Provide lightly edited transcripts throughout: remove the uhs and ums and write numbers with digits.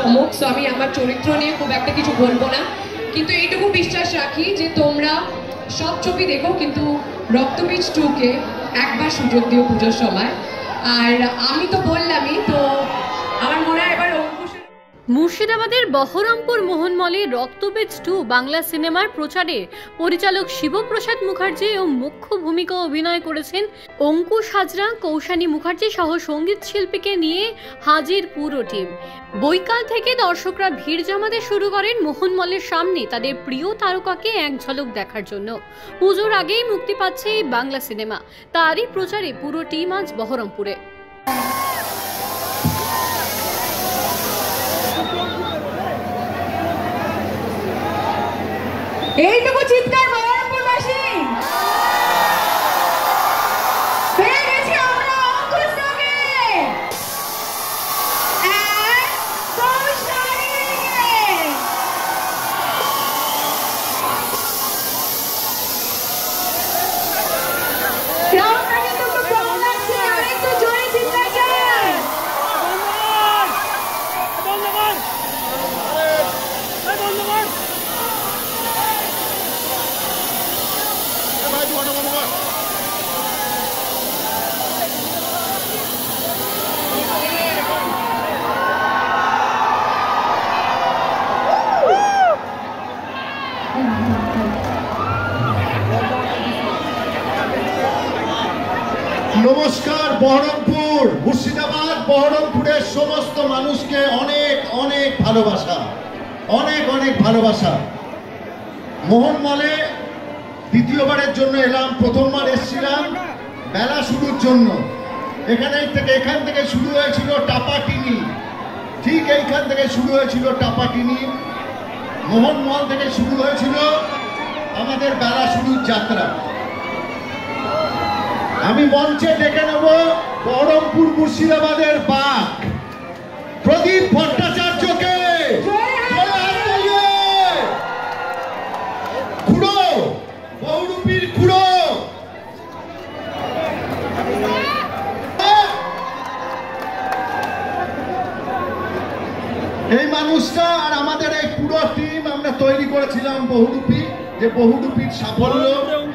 চমক, সো আমি আমার চরিত্র নিয়ে খুব একটা কিছু বলবো না, কিন্তু এইটুকু বিশ্বাস রাখি যে তোমরা সব ছবি দেখো কিন্তু রক্তবীজ 2-কে একবার সুযোগ দিও পুজোর সময়। আর আমি তো বললামই, তো আমার মনে হয় এবার মুর্শিদাবাদের বহরমপুর মোহনমলে রক্তবীজ 2 বাংলা সিনেমার প্রচারে পরিচালক শিবপ্রসাদ মুখার্জি ও মুখ্য ভূমিকা অভিনয় করেছেন অঙ্কুশ হাজরা, কৌশানী মুখার্জি সহ সঙ্গীত শিল্পীকে নিয়ে হাজির পুরো টিম। বৈকাল থেকে দর্শকরা ভিড় জমাতে শুরু করেন মোহনমলের সামনে তাদের প্রিয় তারকাকে এক ঝলক দেখার জন্য। পুজোর আগেই মুক্তি পাচ্ছে এই বাংলা সিনেমা, তারই প্রচারে পুরো টিম আজ বহরমপুরে। এইটুকু চিৎকার বহরমপুরবাসী পেয়ে গেছি আমরা অঙ্কুশ দাকে আর কৌশানীকে। ক্রাউডটা কিন্তু একটু কম লাগছে, আর একটু জোরে চিৎকার চাই। নমস্কার বহরমপুর, মুর্শিদাবাদ বহরমপুরের সমস্ত মানুষকে অনেক অনেক ভালোবাসা, অনেক অনেক ভালোবাসা। মোহনমলে দ্বিতীয়বারের জন্য এলাম, প্রথমবার এসেছিলাম মেলা শুরুর জন্য। এখান থেকে শুরু হয়েছিল টাপাটিনি, ঠিক এইখান থেকে শুরু হয়েছিল টাপাটিনি। মোহনমল থেকে শুরু হয়েছিল আমাদের বেলা শুরুর যাত্রা। আমি মঞ্চে ডেকে নেব বহরমপুর মুর্শিদাবাদের বাঘ প্রদীপ ভট্টাচার্যকে। খুড়ো, বহুরূপীর খুড়ো। এই মানুষটা আর আমাদের এই পুরো টিম আমরা তৈরি করেছিলাম বহুরূপী, যে বহুরূপীর সাফল্য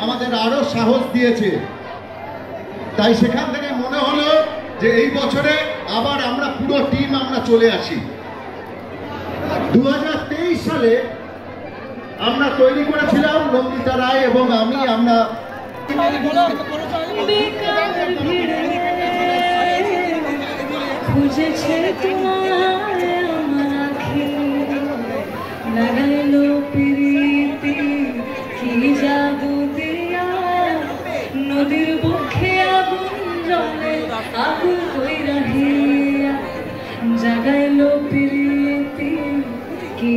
আমাদের আরো সাহস দিয়েছে। তাই সেখান থেকে মনে হলো যে এই বছরে আবার আমরা পুরো টিম আমরা চলে আসি। 2023 সালে আমরা তৈরি করেছিলাম নন্দিতা রায় এবং আমি। আমরা নদীর বুকে আগুন জলে আগুন কইরা হিয়া জাগাইলো প্রীতি কি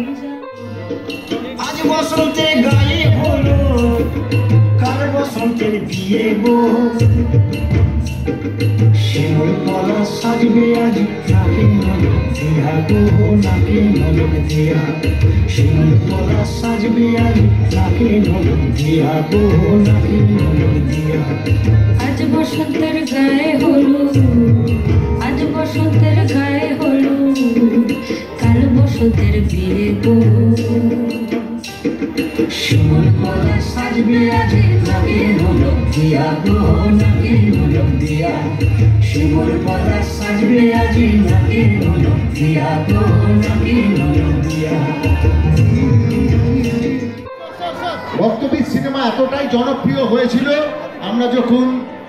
আজ বসন্তে গায়ে হলো, কাল বসন্তের বিয়ে গো। শিমুল পলা সাজবে আজ নাকে নলক দিয়া গো, নাকে নলক দিয়া। শিমুল পলা সাজবে আজ নাকে নলক দিয়া গো, নাকে নলক দিয়া। আজ বসন্তের গায়ে হলো, আজ বসন্তের গায়ে হলো, কাল বসন্তের বিয়ে গো। শিমুল পলা সাজবে আজ নাকে নলক দিয়া গো, নাকে নলক দিয়া। শিমুল পলা সাজবে আজ নাকে নলক দিয়া গো, নাকে নলক দিয়া। রক্তবীজ সিনেমা এতটাই জনপ্রিয় হয়েছিল, আমরা যখন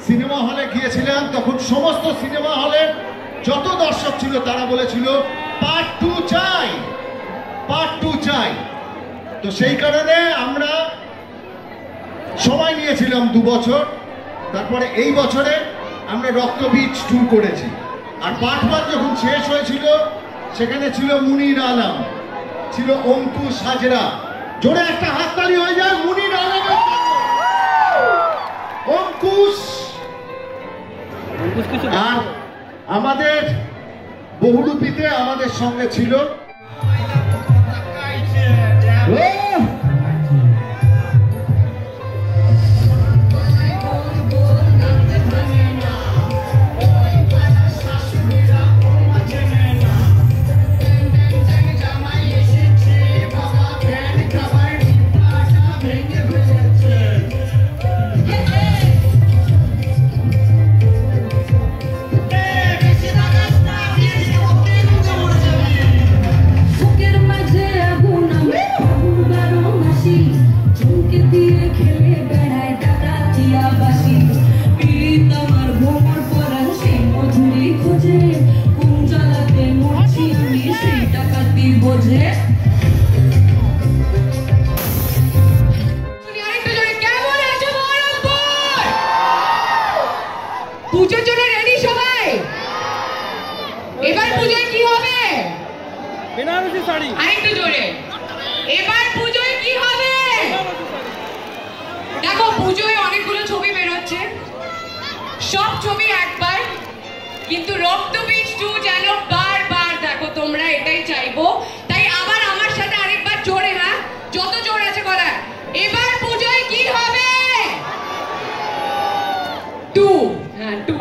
সিনেমা হলে গিয়েছিলাম তখন সমস্ত সিনেমা হলের যত দর্শক ছিল তারা বলেছিল পার্ট 2 চাই, পার্ট 2 চাই। তো সেই কারণে আমরা সময় নিয়েছিলাম 2 বছর, তারপরে এই বছরে আমরা রক্তবীজ 2 করেছি। আর পার্ট 1 যখন শেষ হয়েছিল সেখানে ছিল মুনির আলম, ছিল অঙ্কুশ হাজরা। জোরে একটা হাততালি হয়ে যায় মুনির আলমের অঙ্কুশ। আর আমাদের বহুরূপীতে আমাদের সঙ্গে ছিল পুজোর জন্য রেডি সবাই? এবার পুজোয় কি হবে? বেনারসি শাড়ি। আরেকটু জোরে। এবার পুজোয় কি হবে? দেখো পুজোয় অনেকগুলো ছবি বেরোচ্ছে, সব ছবি একবার, কিন্তু রক্তবীজ 2 যেন বারবার দেখো তোমরা, এটাই চাইবো। তাই আবার আমার সাথে আরেকবার জোরে, হ্যাঁ যত জোর আছে গলায়, এবার পুজোয় কি হবে? 2, হ্যাঁ 2।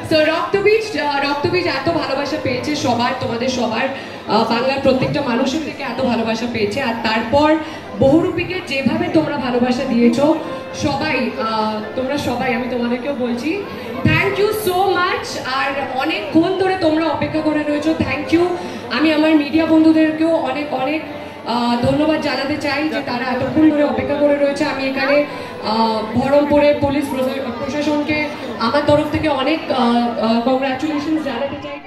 সো রক্তবীজ এত ভালোবাসা পেয়েছে সবার, তোমাদের সবার, বাংলার প্রত্যেকটা মানুষের থেকে এত ভালোবাসা পেয়েছে। আর তারপর বহুরূপীকে যেভাবে তোমরা ভালোবাসা দিয়েছো সবাই, তোমরা সবাই, আমি তোমাদেরকেও বলছি থ্যাংক ইউ সো মাচ। আর অনেকক্ষণ ধরে তোমরা অপেক্ষা করে রয়েছো, থ্যাংক ইউ। আমি আমার মিডিয়া বন্ধুদেরকেও অনেক অনেক ধন্যবাদ জানাতে চাই যে তারা এতক্ষণ ধরে অপেক্ষা করে রয়েছে। আমি এখানে বহরমপুরের পুলিশ প্রশাসনকে আমার তরফ থেকে অনেক কংগ্রাচুলেশন জানাতে চাই।